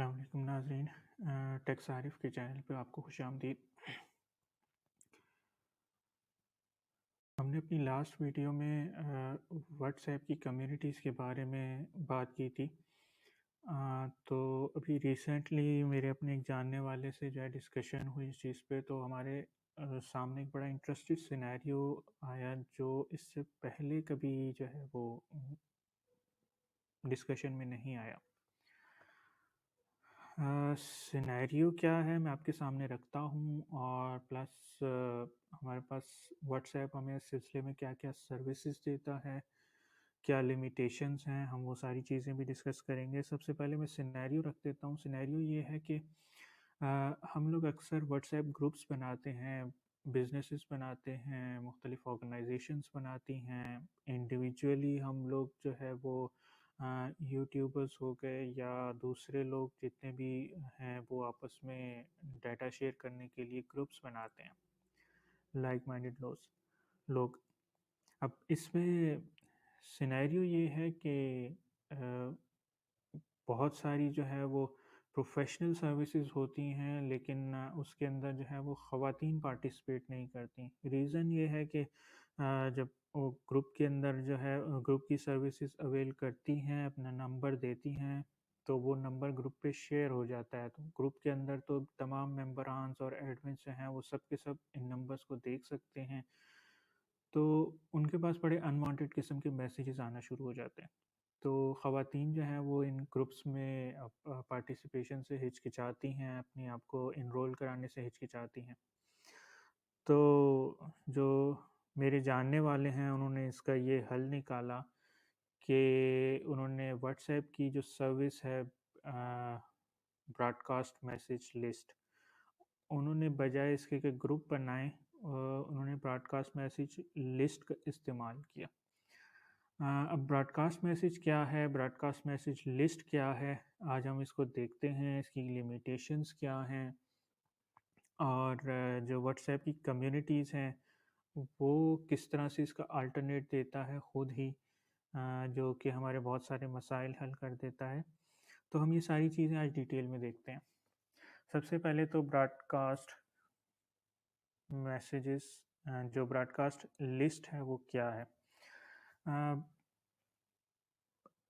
السلام علیکم ناظرین، ٹیکس عارف کے چینل پہ آپ کو خوش آمدید۔ ہم نے اپنی لاسٹ ویڈیو میں واٹس ایپ کی کمیونٹیز کے بارے میں بات کی تھی، تو ابھی ریسنٹلی میرے اپنے ایک جاننے والے سے جو ہے ڈسکشن ہوئی اس چیز پہ، تو ہمارے سامنے ایک بڑا انٹرسٹڈ سینیریو آیا جو اس سے پہلے کبھی جو ہے وہ ڈسکشن میں نہیں آیا۔ سینیریو کیا ہے میں آپ کے سامنے رکھتا ہوں، اور پلس ہمارے پاس واٹس ایپ ہمیں اس سلسلے میں کیا کیا سروسز دیتا ہے، کیا لیمیٹیشنز ہیں، ہم وہ ساری چیزیں بھی ڈسکس کریں گے۔ سب سے پہلے میں سینیریو رکھ دیتا ہوں۔ سینیریو یہ ہے کہ ہم لوگ اکثر واٹس ایپ گروپس بناتے ہیں، بزنسز بناتے ہیں، مختلف آرگنائزیشنز بناتی ہیں، انڈیویجولی ہم لوگ جو ہے وہ یوٹیوبرز ہو گئے یا دوسرے لوگ جتنے بھی ہیں وہ آپس میں ڈیٹا شیئر کرنے کے لیے گروپس بناتے ہیں، لائک مائنڈڈ لوگ۔ اب اس میں سینیریو یہ ہے کہ بہت ساری جو ہے وہ پروفیشنل سروسز ہوتی ہیں، لیکن اس کے اندر جو ہے وہ خواتین پارٹیسپیٹ نہیں کرتی۔ ریزن یہ ہے کہ جب وہ گروپ کے اندر جو ہے گروپ کی سروسز اویل کرتی ہیں، اپنا نمبر دیتی ہیں، تو وہ نمبر گروپ پہ شیئر ہو جاتا ہے، تو گروپ کے اندر تو تمام ممبرانز اور ایڈمنس جو ہیں وہ سب کے سب ان نمبرز کو دیکھ سکتے ہیں، تو ان کے پاس بڑے انوانٹیڈ قسم کے میسیجز آنا شروع ہو جاتے ہیں۔ تو خواتین جو ہیں وہ ان گروپس میں پارٹیسپیشن سے ہچکچاتی ہیں، اپنے آپ کو انرول کرانے سے ہچکچاتی ہیں۔ تو جو میرے جاننے والے ہیں انہوں نے اس کا یہ حل نکالا کہ انہوں نے واٹس ایپ کی جو سروس ہے براڈ کاسٹ میسیج لسٹ، انہوں نے بجائے اس کے کہ گروپ بنائیں، انہوں نے براڈ کاسٹ میسیج لسٹ کا استعمال کیا۔ اب براڈ کاسٹ میسیج کیا ہے، براڈ کاسٹ میسیج لسٹ کیا ہے، آج ہم اس کو دیکھتے ہیں، اس کی لیمیٹیشنز کیا ہیں، اور جو واٹس ایپ کی کمیونٹیز ہیں وہ کس طرح سے اس کا الٹرنیٹ دیتا ہے خود ہی، جو کہ ہمارے بہت سارے مسائل حل کر دیتا ہے۔ تو ہم یہ ساری چیزیں آج ڈیٹیل میں دیکھتے ہیں۔ سب سے پہلے تو براڈ کاسٹ میسیجز، جو براڈ کاسٹ لسٹ ہے وہ کیا ہے۔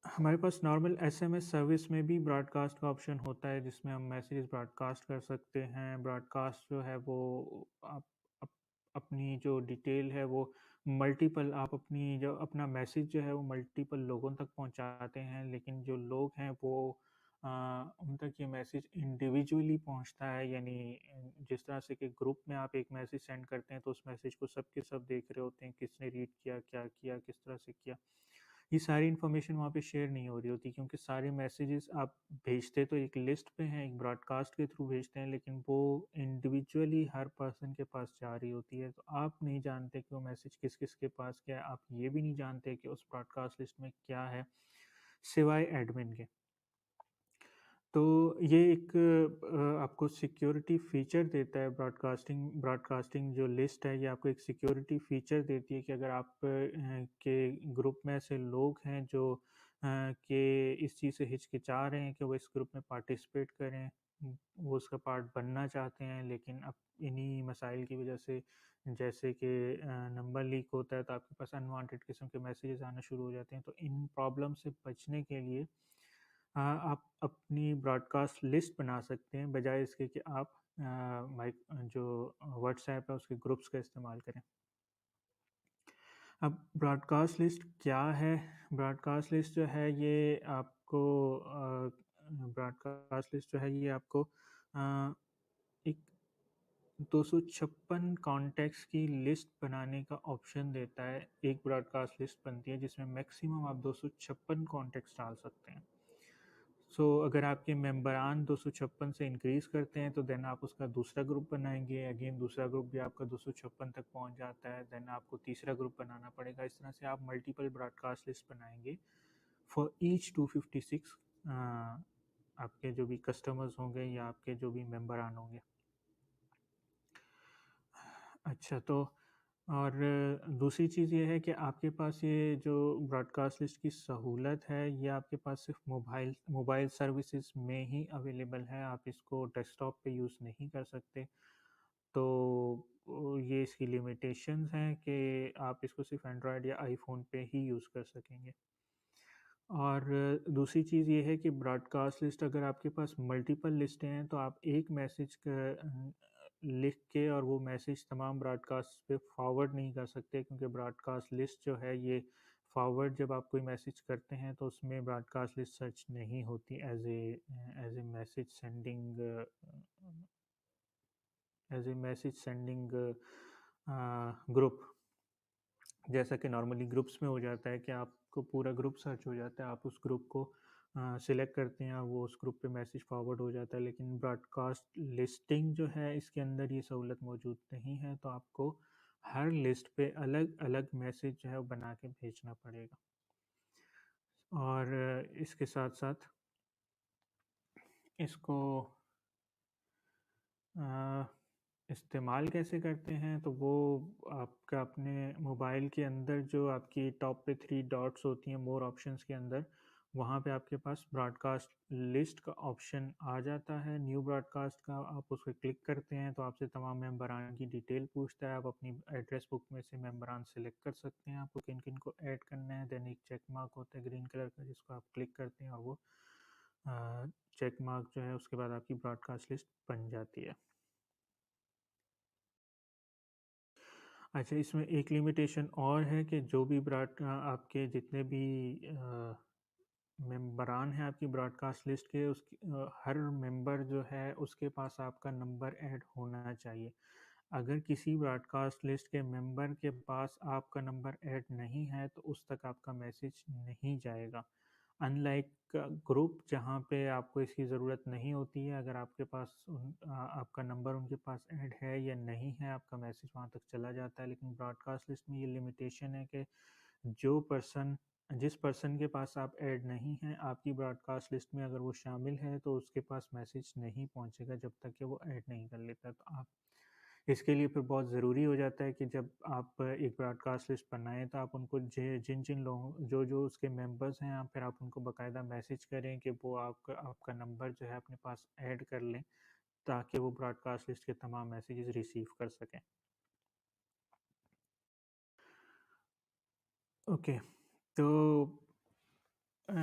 ہمارے پاس normal S M S service میں بھی براڈ کاسٹ کا آپشن ہوتا ہے، جس میں ہم میسیجز براڈ کاسٹ کر سکتے ہیں۔ براڈ کاسٹ جو ہے وہ اپنی جو ڈیٹیل ہے وہ ملٹیپل، آپ اپنی جو اپنا میسیج جو ہے وہ ملٹیپل لوگوں تک پہنچاتے ہیں، لیکن جو لوگ ہیں وہ ان تک یہ میسیج انڈیویجولی پہنچتا ہے، یعنی جس طرح سے کہ گروپ میں آپ ایک میسیج سینڈ کرتے ہیں تو اس میسیج کو سب کے سب دیکھ رہے ہوتے ہیں، کس نے ریڈ کیا، کیا کیا، کس طرح سے کیا، یہ ساری انفارمیشن وہاں پہ شیئر نہیں ہو رہی ہوتی، کیونکہ سارے میسیجز آپ بھیجتے تو ایک لسٹ پہ ہیں، ایک براڈ کاسٹ کے تھرو بھیجتے ہیں، لیکن وہ انڈیویجولی ہر پرسن کے پاس جا رہی ہوتی ہے، تو آپ نہیں جانتے کہ وہ میسیج کس کس کے پاس کیا ہے، آپ یہ بھی نہیں جانتے کہ اس براڈ کاسٹ لسٹ میں کیا ہے سوائے ایڈمن کے۔ تو یہ ایک آپ کو سیکیورٹی فیچر دیتا ہے، براڈ کاسٹنگ جو لسٹ ہے یہ آپ کو ایک سیکیورٹی فیچر دیتی ہے کہ اگر آپ کے گروپ میں ایسے لوگ ہیں جو کہ اس چیز سے ہچکچا رہے ہیں کہ وہ اس گروپ میں پارٹیسپیٹ کریں، وہ اس کا پارٹ بننا چاہتے ہیں، لیکن اب انہی مسائل کی وجہ سے جیسے کہ نمبر لیک ہوتا ہے تو آپ کے پاس انوانٹیڈ قسم کے میسیجز آنا شروع ہو جاتے ہیں، تو ان پرابلم سے بچنے کے لیے آپ اپنی براڈ کاسٹ لسٹ بنا سکتے ہیں، بجائے اس کے کہ آپ جو واٹس ایپ ہے اس کے گروپس کا استعمال کریں۔ اب براڈ کاسٹ لسٹ کیا ہے؟ براڈ کاسٹ لسٹ جو ہے یہ آپ کو براڈ کاسٹ لسٹ جو ہے یہ آپ کو ایک 256 کانٹیکٹس کی لسٹ بنانے کا آپشن دیتا ہے۔ ایک براڈ کاسٹ لسٹ بنتی ہے جس میں میکسیمم آپ 256 کانٹیکٹس ڈال سکتے ہیں۔ سو اگر آپ کے ممبران 256 سے انکریز کرتے ہیں تو دین آپ اس کا دوسرا گروپ بنائیں گے، اگین دوسرا گروپ بھی آپ کا 256 تک پہنچ جاتا ہے، دین آپ کو تیسرا گروپ بنانا پڑے گا۔ اس طرح سے آپ ملٹیپل براڈ کاسٹ لسٹ بنائیں گے فار ایچ 256 آپ کے جو بھی کسٹمرز ہوں گے یا آپ کے جو بھی ممبران ہوں گے۔ اچھا، تو اور دوسری چیز یہ ہے کہ آپ کے پاس یہ جو براڈ کاسٹ لسٹ کی سہولت ہے یہ آپ کے پاس صرف موبائل سروسز میں ہی اویلیبل ہے، آپ اس کو ڈیسک ٹاپ پہ یوز نہیں کر سکتے۔ تو یہ اس کی لیمیٹیشنز ہیں کہ آپ اس کو صرف اینڈرائڈ یا آئی فون پہ ہی یوز کر سکیں گے۔ اور دوسری چیز یہ ہے کہ براڈ کاسٹ لسٹ اگر آپ کے پاس ملٹیپل لسٹیں ہیں تو آپ ایک میسج لکھ کے اور وہ میسج تمام براڈ کاسٹ پہ فارورڈ نہیں کر سکتے، کیونکہ براڈ کاسٹ لسٹ جو ہے یہ فارورڈ جب آپ کوئی میسج کرتے ہیں تو اس میں براڈ کاسٹ لسٹ سرچ نہیں ہوتی as a message sending group, جیسا کہ نارملی گروپس میں ہو جاتا ہے کہ آپ کو پورا گروپ سرچ ہو جاتا ہے، آپ اس گروپ کو سلیکٹ کرتے ہیں اور وہ اس گروپ پہ میسیج فارورڈ ہو جاتا ہے، لیکن براڈ کاسٹ لسٹنگ جو ہے اس کے اندر یہ سہولت موجود نہیں ہے، تو آپ کو ہر لسٹ پہ الگ الگ میسیج جو ہے وہ بنا کے بھیجنا پڑے گا۔ اور اس کے ساتھ ساتھ اس کو استعمال کیسے کرتے ہیں، تو وہ آپ کا اپنے موبائل کے اندر جو آپ کی ٹاپ پہ 3 ڈاٹس ہوتی ہیں مور آپشنس کے اندر، وہاں پہ آپ کے پاس براڈ کاسٹ لسٹ کا آپشن آ جاتا ہے، نیو براڈ کاسٹ کا، آپ اس پہ کلک کرتے ہیں تو آپ سے تمام ممبران کی ڈیٹیل پوچھتا ہے، آپ اپنی ایڈریس بک میں سے ممبران سلیکٹ کر سکتے ہیں، آپ کو کن کن کو ایڈ کرنا ہے، دین ایک چیک مارک ہوتا ہے گرین کلر کا جس کو آپ کلک کرتے ہیں اور وہ چیک مارک جو ہے اس کے بعد آپ کی براڈ کاسٹ لسٹ بن جاتی ہے۔ اچھا، اس میں ایک لمیٹیشن اور ہے کہ جو بھی آپ کے جتنے بھی ممبران ہیں آپ کی براڈ کاسٹ لسٹ کے، اس کی ہر ممبر جو ہے اس کے پاس آپ کا نمبر ایڈ ہونا چاہیے۔ اگر کسی براڈ کاسٹ لسٹ کے ممبر کے پاس آپ کا نمبر ایڈ نہیں ہے تو اس تک آپ کا میسیج نہیں جائے گا، ان لائک گروپ جہاں پہ آپ کو اس کی ضرورت نہیں ہوتی ہے، اگر آپ کے پاس آپ کا نمبر ان کے پاس ایڈ ہے یا نہیں ہے آپ کا میسیج وہاں تک چلا جاتا ہے، لیکن براڈ کاسٹ لسٹ میں یہ لمیٹیشن ہے کہ جس پرسن کے پاس آپ ایڈ نہیں ہیں آپ کی براڈ کاسٹ لسٹ میں، اگر وہ شامل ہے تو اس کے پاس میسیج نہیں پہنچے گا جب تک کہ وہ ایڈ نہیں کر لیتا۔ تو آپ اس کے لیے پھر بہت ضروری ہو جاتا ہے کہ جب آپ ایک براڈ کاسٹ لسٹ بنائیں تو آپ ان کو جن جن لوگوں جو اس کے ممبرز ہیں پھر آپ ان کو باقاعدہ میسیج کریں کہ وہ آپ کا نمبر جو ہے اپنے پاس ایڈ کر لیں تاکہ وہ براڈ کاسٹ لسٹ کے تمام میسیجز ریسیو کر سکیں۔ اوکے، تو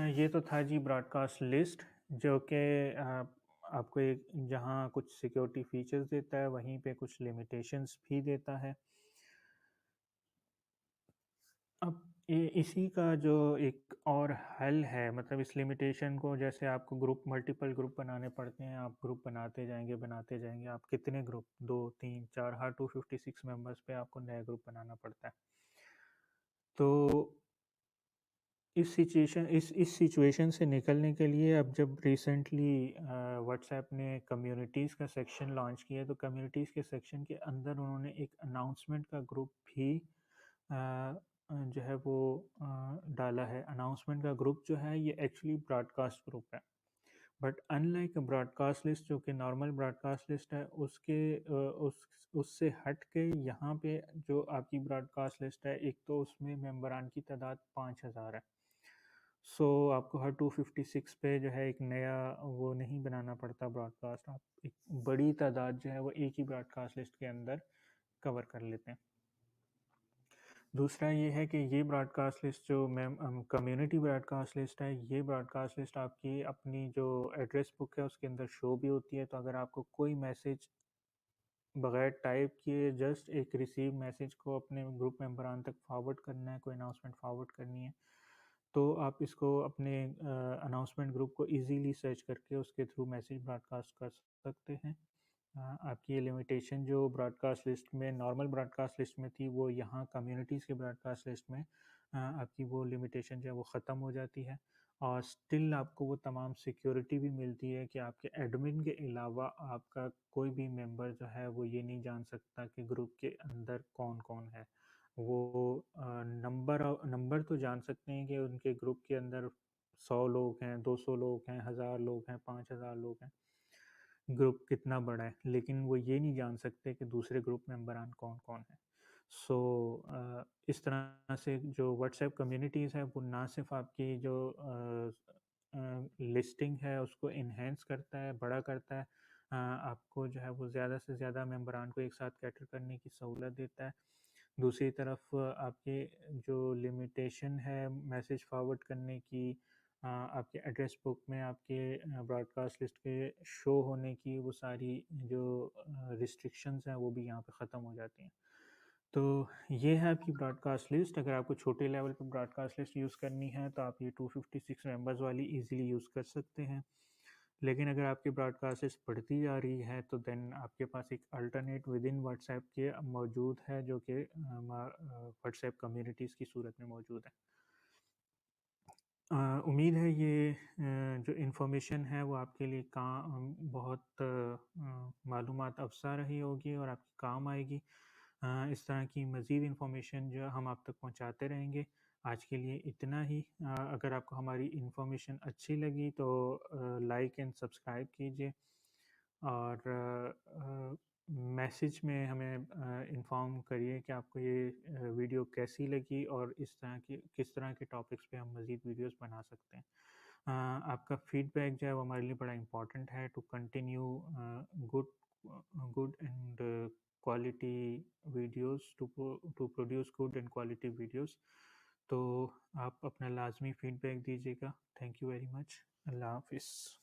یہ تو تھا جی براڈ کاسٹ لسٹ، جو کہ آپ کو ایک جہاں کچھ سیکیورٹی فیچرز دیتا ہے وہیں پہ کچھ لیمیٹیشنز بھی دیتا ہے۔ اب اسی کا جو ایک اور حل ہے، مطلب اس لیمیٹیشن کو، جیسے آپ کو ملٹیپل گروپ بنانے پڑتے ہیں، آپ گروپ بناتے جائیں گے، آپ کتنے گروپ، 2 3 4، ہر 256 ممبرس پہ آپ کو نیا گروپ بنانا پڑتا ہے۔ تو اس سچویشن سے نکلنے کے لیے اب جب ریسنٹلی واٹس ایپ نے کمیونٹیز کا سیکشن لانچ کیا ہے، تو کمیونٹیز کے سیکشن کے اندر انہوں نے ایک اناؤنسمنٹ کا گروپ بھی جو ہے وہ ڈالا ہے۔ اناؤنسمنٹ کا گروپ جو ہے یہ ایکچولی براڈ کاسٹ گروپ ہے، but in like broadcast list جو کہ نارمل براڈ کاسٹ لسٹ ہے، اس سے ہٹ کے یہاں پہ جو آپ کی براڈ کاسٹ لسٹ ہے، ایک تو اس میں ممبران کی تعداد 5000 ہے، سو آپ کو ہر 256 پہ جو ہے ایک نیا وہ نہیں بنانا پڑتا براڈ کاسٹ، آپ ایک بڑی تعداد جو ہے وہ ایک ہی براڈ کاسٹ لسٹ کے اندر کور کر لیتے ہیں۔ دوسرا یہ ہے کہ یہ براڈ کاسٹ لسٹ جو کمیونٹی براڈ کاسٹ لسٹ ہے، یہ براڈ کاسٹ لسٹ آپ کی اپنی جو ایڈریس بک ہے اس کے اندر شو بھی ہوتی ہے، تو اگر آپ کو کوئی میسیج بغیر ٹائپ کیے جسٹ ایک ریسیو میسیج کو اپنے گروپ ممبران تک فارورڈ کرنا ہے، کوئی اناؤنسمنٹ فارورڈ کرنی ہے، تو آپ اس کو اپنے اناؤنسمنٹ گروپ کو ایزیلی سرچ کر کے اس کے تھرو میسیج براڈ کاسٹ کر سکتے ہیں۔ آپ کی یہ لمیٹیشن جو براڈ کاسٹ لسٹ میں، نارمل براڈ کاسٹ لسٹ میں تھی، وہ یہاں کمیونٹیز کے براڈ کاسٹ لسٹ میں آپ کی وہ لمیٹیشن جو ہے وہ ختم ہو جاتی ہے، اور سٹل آپ کو وہ تمام سیکیورٹی بھی ملتی ہے کہ آپ کے ایڈمن کے علاوہ آپ کا کوئی بھی ممبر جو ہے وہ یہ نہیں جان سکتا کہ گروپ کے اندر کون کون ہے۔ وہ نمبر تو جان سکتے ہیں کہ ان کے گروپ کے اندر 100 لوگ ہیں، 200 لوگ ہیں، 1000 لوگ ہیں، 5000 لوگ ہیں، گروپ کتنا بڑا ہے، لیکن وہ یہ نہیں جان سکتے کہ دوسرے گروپ ممبران کون کون ہیں۔ سو اس طرح سے جو واٹس ایپ کمیونٹیز ہے وہ نہ صرف آپ کی جو لسٹنگ ہے اس کو انہینس کرتا ہے، بڑا کرتا ہے، آپ کو جو ہے وہ زیادہ سے زیادہ ممبران کو ایک ساتھ کیٹر کرنے کی سہولت دیتا ہے۔ دوسری طرف آپ کی جو لمیٹیشن ہے میسیج فارورڈ کرنے کی، آپ کے ایڈریس بک میں آپ کے براڈ کاسٹ لسٹ کے شو ہونے کی، وہ ساری جو ریسٹرکشنز ہیں وہ بھی یہاں پہ ختم ہو جاتی ہیں۔ تو یہ ہے آپ کی براڈ کاسٹ لسٹ۔ اگر آپ کو چھوٹے لیول پہ براڈ کاسٹ لسٹ یوز کرنی ہے تو آپ یہ 256 ممبرز والی ایزیلی یوز کر سکتے ہیں، لیکن اگر آپ کی براڈ کاسٹ لسٹ بڑھتی جا رہی ہے تو دین آپ کے پاس ایک alternate with in what's app کے موجود ہے، جو کہ واٹس ایپ کمیونٹیز کی صورت میں موجود ہے۔ امید ہے یہ جو انفارمیشن ہے وہ آپ کے لیے بہت معلومات افزا رہی ہوگی اور آپ کے کام آئے گی۔ اس طرح کی مزید انفارمیشن جو ہم آپ تک پہنچاتے رہیں گے۔ آج کے لیے اتنا ہی۔ اگر آپ کو ہماری انفارمیشن اچھی لگی تو لائک اینڈ سبسکرائب کیجیے، اور میسج میں ہمیں انفارم کریے کہ آپ کو یہ ویڈیو کیسی لگی اور کس طرح کے ٹاپکس پہ ہم مزید ویڈیوز بنا سکتے ہیں۔ آپ کا فیڈ بیک جو ہے وہ ہمارے لیے بڑا امپورٹنٹ ہے to continue good and quality videos, to produce good and quality videos. تو آپ اپنا لازمی فیڈ بیک دیجیے گا۔ Thank you very much. اللہ حافظ۔